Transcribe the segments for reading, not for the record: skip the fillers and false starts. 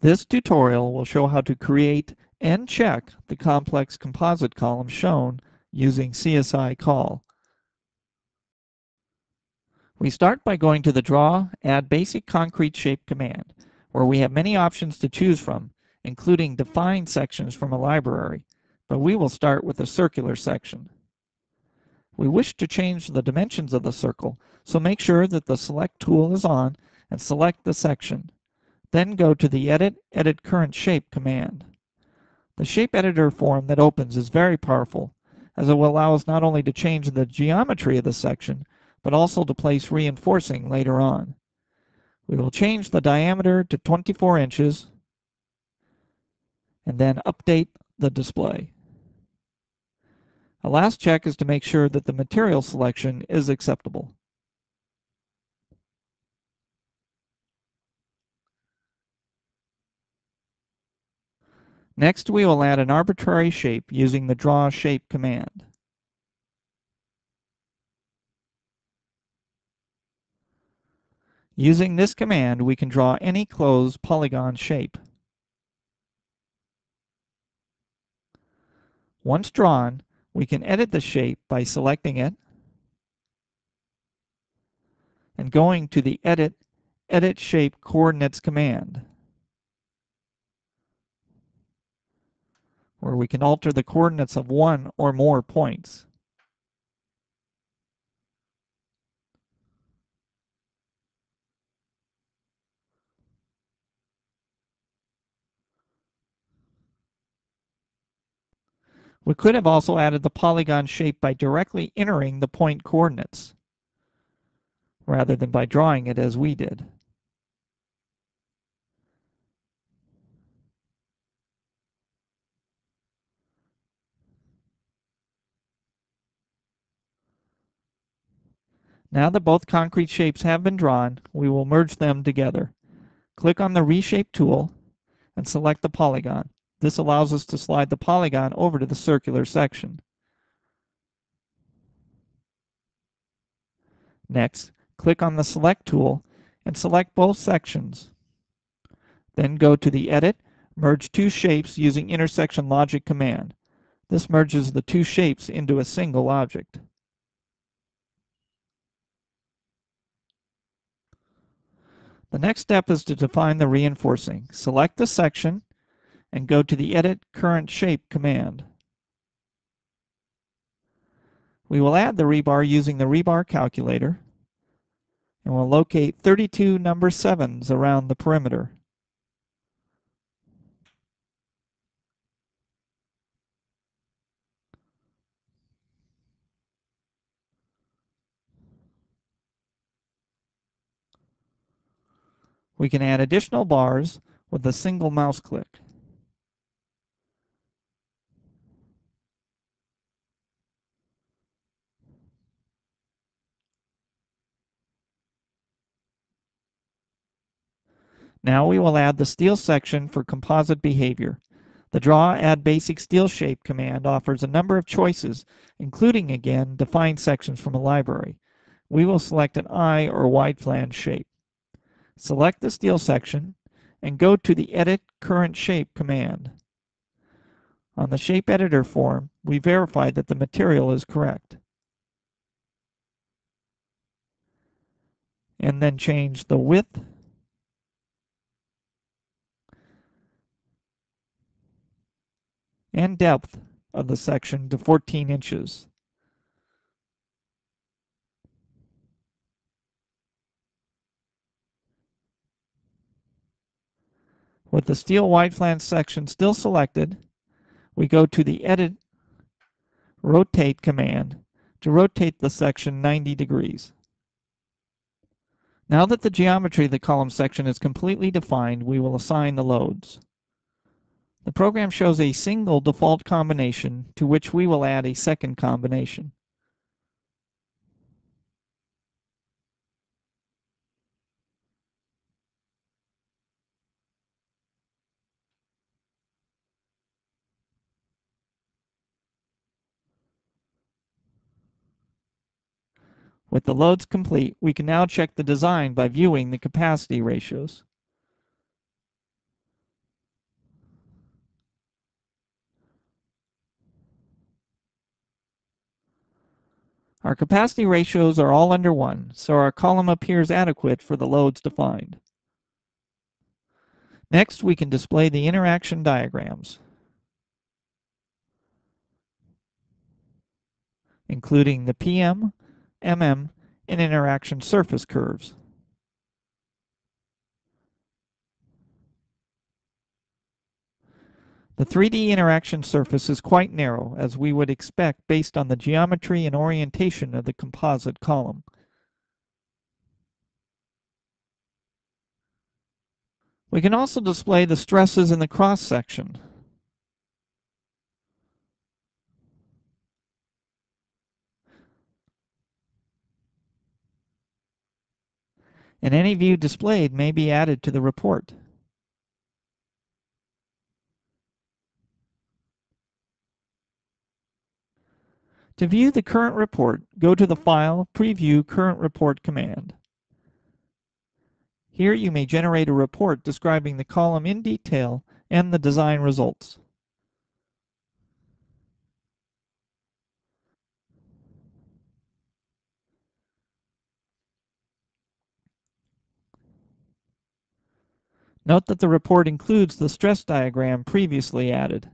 This tutorial will show how to create and check the complex composite column shown using CSICOL. We start by going to the Draw, Add Basic Concrete Shape command, where we have many options to choose from, including define sections from a library, but we will start with the circular section. We wish to change the dimensions of the circle, so make sure that the Select tool is on and select the section. Then go to the Edit Current Shape command. The shape editor form that opens is very powerful, as it will allow us not only to change the geometry of the section, but also to place reinforcing later on. We will change the diameter to 24 inches and then update the display. A last check is to make sure that the material selection is acceptable. Next, we will add an arbitrary shape using the Draw Shape command. Using this command, we can draw any closed polygon shape. Once drawn, we can edit the shape by selecting it and going to the Edit Shape Coordinates command, where we can alter the coordinates of one or more points. We could have also added the polygon shape by directly entering the point coordinates, rather than by drawing it as we did. Now that both concrete shapes have been drawn, we will merge them together. Click on the Reshape tool and select the polygon. This allows us to slide the polygon over to the circular section. Next, click on the Select tool and select both sections. Then go to the Edit, Merge Two Shapes using Intersection Logic command. This merges the two shapes into a single object. The next step is to define the reinforcing. Select the section and go to the Edit Current Shape command. We will add the rebar using the rebar calculator, and we'll locate 32 number 7s around the perimeter. We can add additional bars with a single mouse click. Now we will add the steel section for composite behavior. The Draw Add Basic Steel Shape command offers a number of choices, including, again, define sections from a library. We will select an eye or wide flange shape. Select the steel section and go to the Edit Current Shape command. On the Shape Editor form, we verify that the material is correct. And then change the width and depth of the section to 14 inches. With the steel wide flange section still selected, we go to the Edit Rotate command to rotate the section 90 degrees. Now that the geometry of the column section is completely defined, we will assign the loads. The program shows a single default combination to which we will add a second combination. With the loads complete, we can now check the design by viewing the capacity ratios. Our capacity ratios are all under 1, so our column appears adequate for the loads defined. Next, we can display the interaction diagrams, including the PM, MM, and interaction surface curves. The 3D interaction surface is quite narrow, as we would expect based on the geometry and orientation of the composite column. We can also display the stresses in the cross-section. And any view displayed may be added to the report. To view the current report, go to the File, Preview Current Report command. Here you may generate a report describing the column in detail and the design results. Note that the report includes the stress diagram previously added.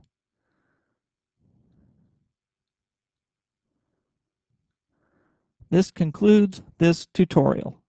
This concludes this tutorial.